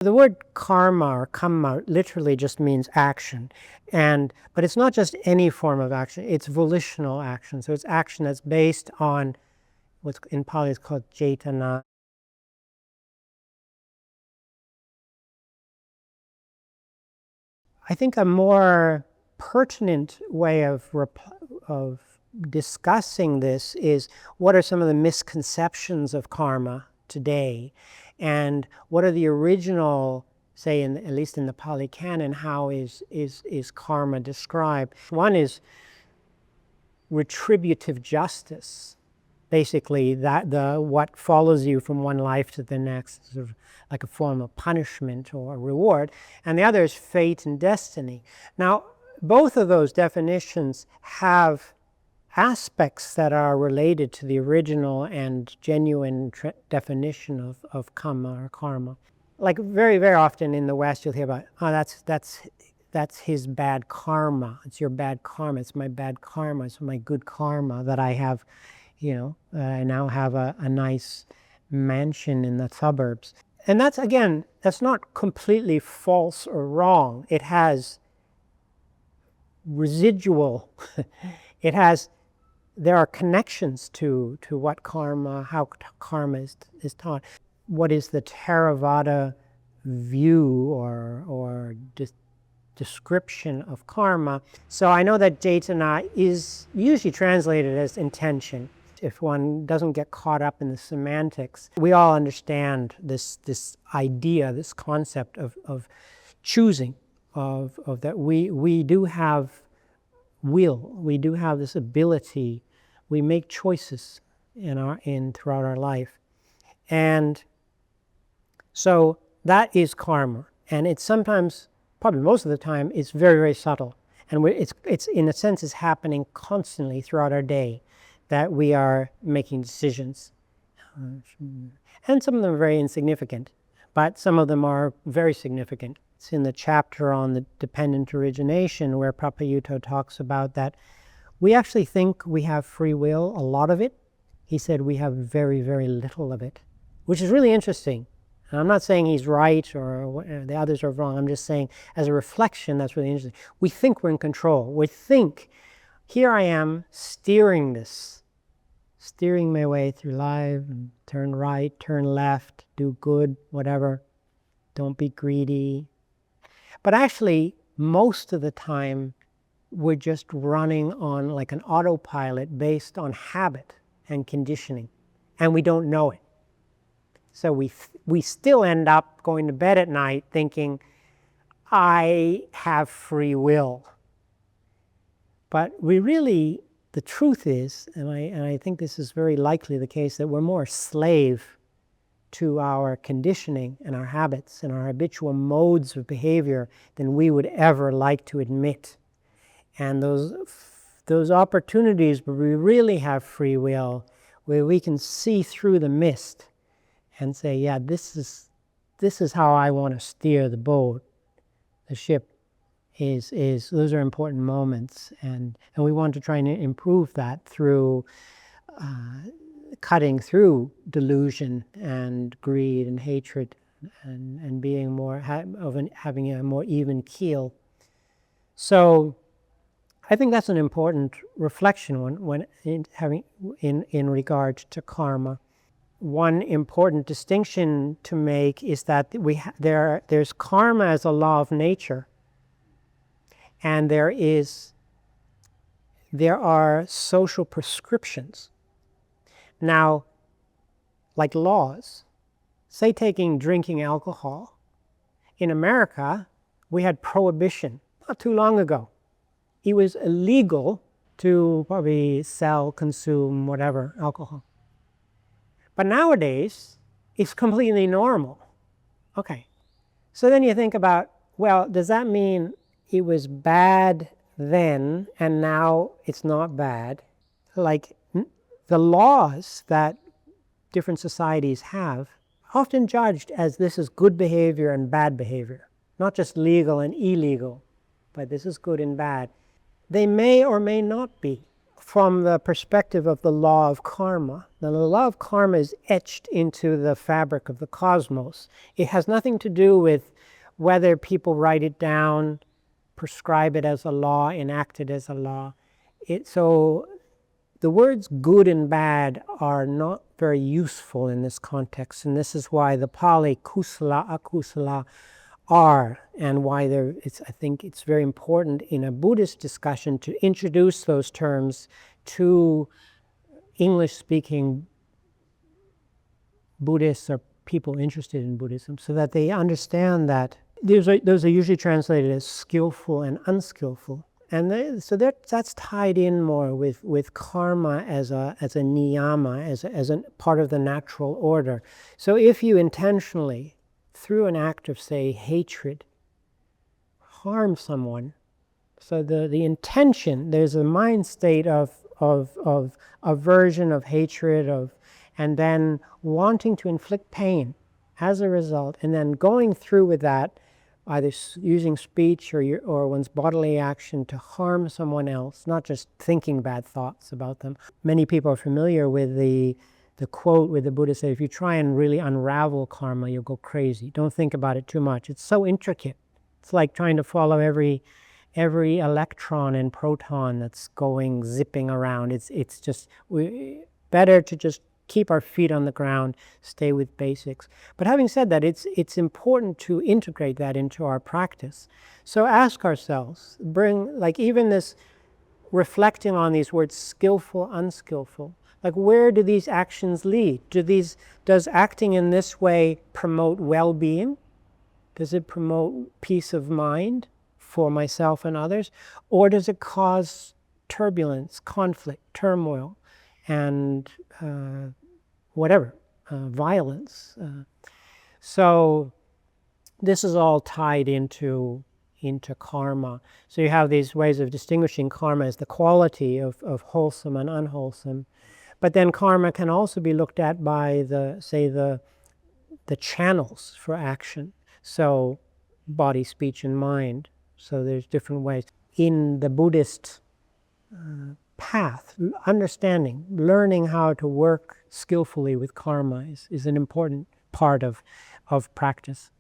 The word karma or kamma literally just means action, but it's not just any form of action, it's volitional action. So it's action that's based on what's in Pali is called cetana. I think a more pertinent way of discussing this is what are some of the misconceptions of karma today, and what are the original, say, at least in the Pali Canon, how is karma described. One is retributive justice, basically that what follows you from one life to the next, sort of like a form of punishment or reward, and the other is fate and destiny. Now, both of those definitions have aspects that are related to the original and genuine definition of kamma or karma. Like very, very often in the West, you'll hear about, oh, that's his bad karma. It's your bad karma. It's my bad karma. It's my good karma that I have. I now have a nice mansion in the suburbs. And that's, again, that's not completely false or wrong. It has residual, there are connections to what karma, how karma is taught. What is the Theravāda view or description of karma? So I know that cetana is usually translated as intention. If one doesn't get caught up in the semantics, we all understand this idea, this concept of choosing, of that we do have will, we do have this ability, we make choices throughout our life, and so that is karma, and it's sometimes, probably most of the time, it's very, very subtle, and it's in a sense is happening constantly throughout our day, that we are making decisions. And some of them are very insignificant, but some of them are very significant. It's in the chapter on the dependent origination where Prapayutta talks about that we actually think we have free will, a lot of it. He said we have very, very little of it, which is really interesting. And I'm not saying he's right or the others are wrong. I'm just saying as a reflection, that's really interesting. We think we're in control. We think, here I am steering my way through life, and turn right, turn left, do good, whatever, don't be greedy. But actually, most of the time, we're just running on like an autopilot based on habit and conditioning, and we don't know it. So we still end up going to bed at night thinking, I have free will. But the truth is, and I think this is very likely the case, that we're more slave to our conditioning and our habits and our habitual modes of behavior than we would ever like to admit. And those opportunities where we really have free will, where we can see through the mist and say, yeah, this is how I want to steer the boat, the ship, those are important moments, and we want to try and improve that through cutting through delusion and greed and hatred, and being more having a more even keel. So I think that's an important reflection when in regard to karma. One important distinction to make is that there's karma as a law of nature, and there are social prescriptions. Now, like laws, say taking drinking alcohol. In America, we had prohibition not too long ago. It was illegal to probably sell, consume, whatever, alcohol. But nowadays, it's completely normal. Okay, so then you think about, well, does that mean it was bad then and now it's not bad? Like the laws that different societies have, often judged as this is good behavior and bad behavior, not just legal and illegal, but this is good and bad. They may or may not be from the perspective of the law of karma. Now, the law of karma is etched into the fabric of the cosmos. It has nothing to do with whether people write it down, prescribe it as a law, enact it as a law. So the words good and bad are not very useful in this context, and this is why the Pali kusala, akusala are, and why I think it's very important in a Buddhist discussion to introduce those terms to English-speaking Buddhists or people interested in Buddhism, so that they understand that those are usually translated as skillful and unskillful. And so that's tied in more with karma as a niyama, as a part of the natural order. So if you intentionally, through an act of, say, hatred, harm someone, so the intention, there's a mind state of aversion, of hatred, and then wanting to inflict pain as a result, and then going through with that, either using speech or one's bodily action to harm someone else, not just thinking bad thoughts about them. Many people are familiar with the quote where the Buddha said, if you try and really unravel karma, you'll go crazy. Don't think about it too much. It's so intricate. It's like trying to follow every electron and proton that's going zipping around. It's just better to just keep our feet on the ground, stay with basics. But having said that, it's important to integrate that into our practice. So ask ourselves, even this reflecting on these words, skillful, unskillful, like where do these actions lead? Does acting in this way promote well-being? Does it promote peace of mind for myself and others? Or does it cause turbulence, conflict, turmoil, and violence? So this is all tied into karma. So you have these ways of distinguishing karma as the quality of wholesome and unwholesome. But then karma can also be looked at by the channels for action. So body, speech, and mind. So there's different ways. In the Buddhist path, understanding, learning how to work skillfully with karma is an important part of practice.